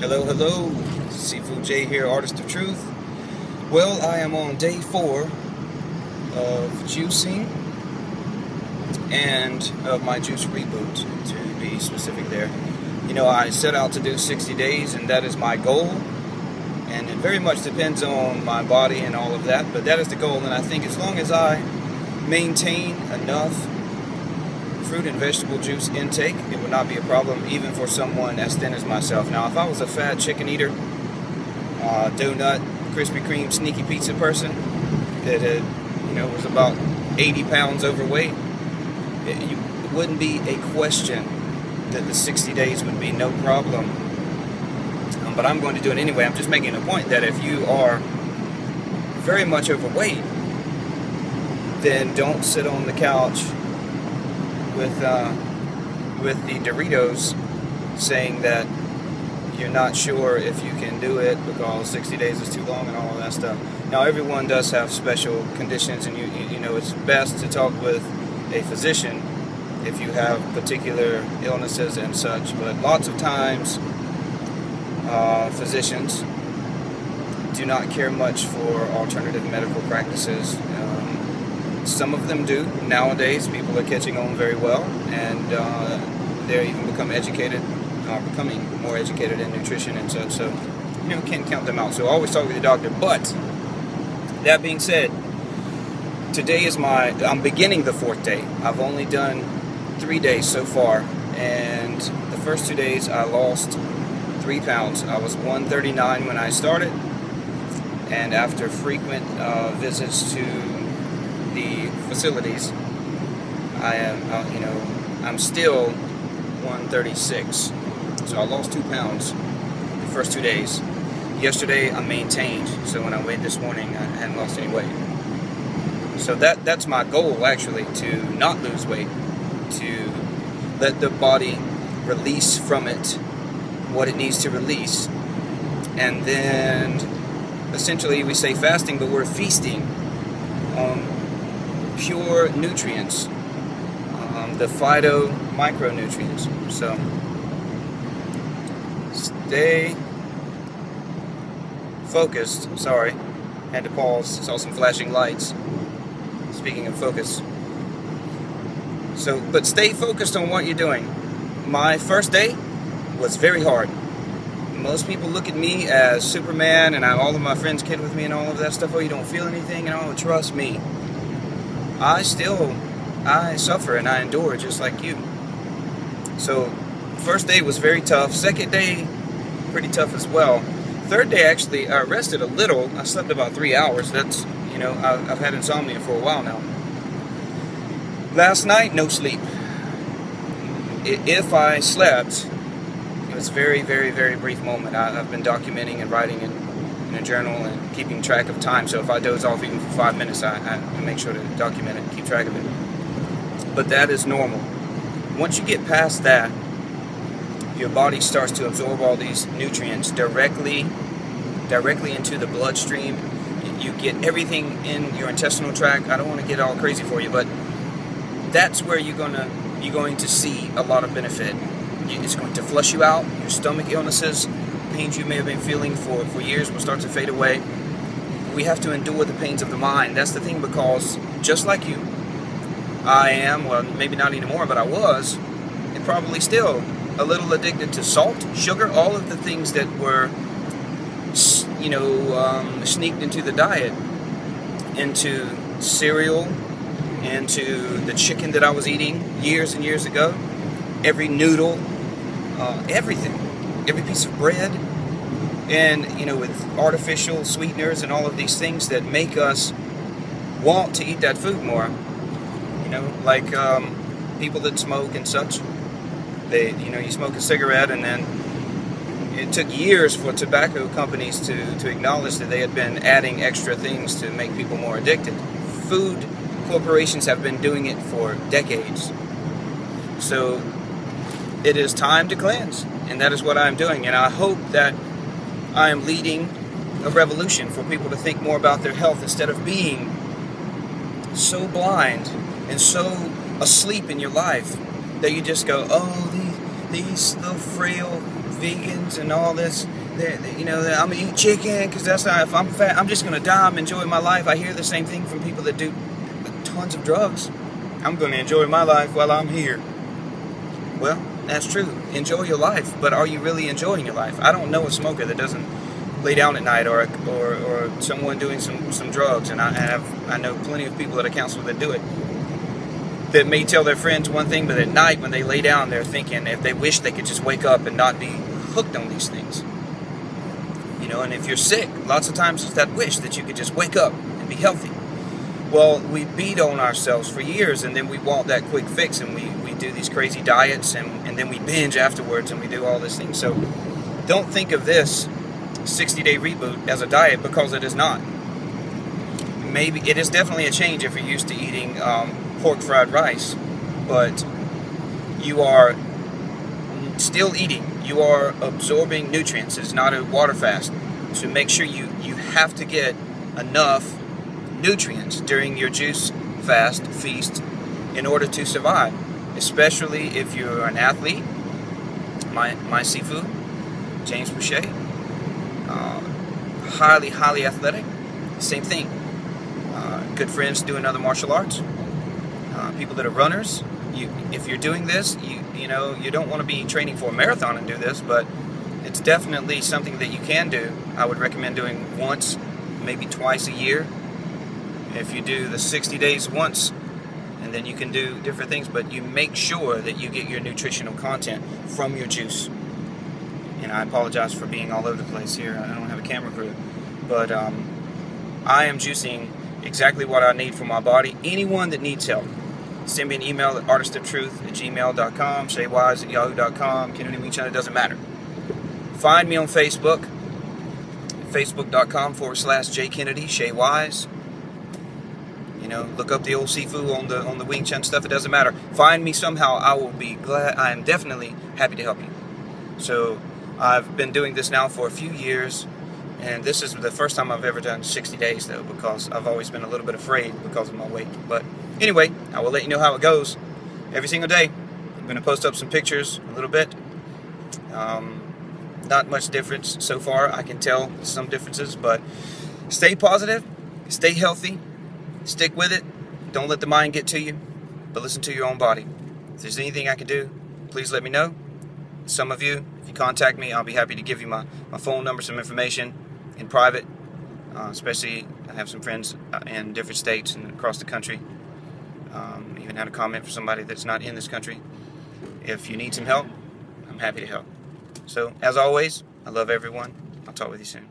Hello, hello. Seafood J here, Artistoftruth. Well, I am on day 4 of juicing and of my juice reboot, to be specific there. You know, I set out to do 60 days, and that is my goal. And it very much depends on my body and all of that, but that is the goal. And I think as long as I maintain enough fruit and vegetable juice intake, it would not be a problem, even for someone as thin as myself. Now, if I was a fat chicken eater, donut, Krispy Kreme, sneaky pizza person that had, was about 80 pounds overweight, it wouldn't be a question that the 60 days would be no problem. But I'm going to do it anyway. I'm just making a point that if you are very much overweight, then don't sit on the couch with the Doritos saying that you're not sure if you can do it because 60 days is too long and all of that stuff. Now, everyone does have special conditions, and you know it's best to talk with a physician if you have particular illnesses and such. But lots of times, physicians do not care much for alternative medical practices. Some of them do. Nowadays, people are catching on very well, and they're even becoming more educated in nutrition and such. So, can't count them out. So always talk with your doctor. But that being said, today is I'm beginning the 4th day. I've only done 3 days so far, and the first 2 days I lost 3 pounds. I was 139 when I started, and after frequent visits to the facilities, I'm still 136. So I lost 2 pounds the first 2 days. Yesterday I maintained, so when I weighed this morning I hadn't lost any weight. So that's my goal, actually, to not lose weight, to let the body release from it what it needs to release. And then essentially we say fasting, but we're feasting on pure nutrients, the phyto micronutrients. So stay focused. Sorry, had to pause, saw some flashing lights. Speaking of focus. But stay focused on what you're doing. My first day was very hard. Most people look at me as Superman, and all of my friends kid with me and all of that stuff. Oh, you don't feel anything, and oh, trust me. I suffer and I endure just like you. So, first day was very tough. Second day, pretty tough as well. Third day, actually, I rested a little. I slept about 3 hours. That's, I've had insomnia for a while now. Last night, no sleep. If I slept, it was a very, very, very brief moment. I've been documenting and writing in a journal and keeping track of time. So if I doze off even for 5 minutes, I make sure to document it and keep track of it. But that is normal. Once you get past that, your body starts to absorb all these nutrients directly into the bloodstream. You get everything in your intestinal tract. I don't want to get all crazy for you, but that's where you're going to see a lot of benefit. It's going to flush you out. Your stomach illnesses, pains you may have been feeling for years will start to fade away. We have to endure the pains of the mind. That's the thing, because just like you, I am, well, maybe not anymore, but I was, and probably still, a little addicted to salt, sugar, all of the things that were, sneaked into the diet, into cereal, into the chicken that I was eating years and years ago, every noodle, everything, every piece of bread, and, with artificial sweeteners and all of these things that make us want to eat that food more. Like people that smoke and such. You smoke a cigarette, and then it took years for tobacco companies to acknowledge that they had been adding extra things to make people more addicted. Food corporations have been doing it for decades. So it is time to cleanse, and that is what I'm doing. And I hope that I am leading a revolution for people to think more about their health instead of being so blind and so asleep in your life that you just go, oh, these little frail vegans and all this, you know, I'm gonna eat chicken because that's not, if I'm fat, I'm just gonna die. I'm enjoying my life. I hear the same thing from people that do tons of drugs. I'm gonna enjoy my life while I'm here. Well, that's true. Enjoy your life, but are you really enjoying your life? I don't know a smoker that doesn't lay down at night, or someone doing some drugs, and I know plenty of people that I counsel that do it, that may tell their friends one thing, but at night when they lay down, they're thinking if they wish they could just wake up and not be hooked on these things. You know, and if you're sick, lots of times it's that wish that you could just wake up and be healthy. Well, we beat on ourselves for years, and then we want that quick fix, and we do these crazy diets, and then we binge afterwards, and we do all these things. So don't think of this 60-day reboot as a diet, because it is not. Maybe it is definitely a change if you're used to eating pork fried rice, but you are still eating. You are absorbing nutrients. It's not a water fast. So make sure you have to get enough nutrients during your juice fast feast in order to survive, especially if you're an athlete. My seafood, James Boucher, highly athletic, same thing. Good friends doing other martial arts, people that are runners. If you're doing this, you know, you don't want to be training for a marathon and do this, but it's definitely something that you can do. I would recommend doing once, maybe twice a year. If you do the 60 days once, and then you can do different things, but you make sure that you get your nutritional content from your juice. And I apologize for being all over the place here. I don't have a camera crew, but I am juicing exactly what I need for my body. Anyone that needs help, send me an email at artistoftruth@gmail.com, shaywise@yahoo.com, Kennedy Me Channel, it doesn't matter. Find me on Facebook, facebook.com/JKennedy, shaywise. You know, look up the old Sifu on the Wing Chun stuff, it doesn't matter. Find me somehow, I will be glad. I am definitely happy to help you. So I've been doing this now for a few years, and this is the first time I've ever done 60 days though, because I've always been a little bit afraid because of my weight. But anyway, I will let you know how it goes every single day. I'm going to post up some pictures a little bit. Not much difference so far. I can tell some differences, but stay positive, stay healthy, stick with it. Don't let the mind get to you, but listen to your own body. If there's anything I can do, please let me know. Some of you, if you contact me, I'll be happy to give you my phone number, some information in private. Especially, I have some friends in different states and across the country. Even had a comment for somebody that's not in this country. If you need some help, I'm happy to help. So, as always, I love everyone. I'll talk with you soon.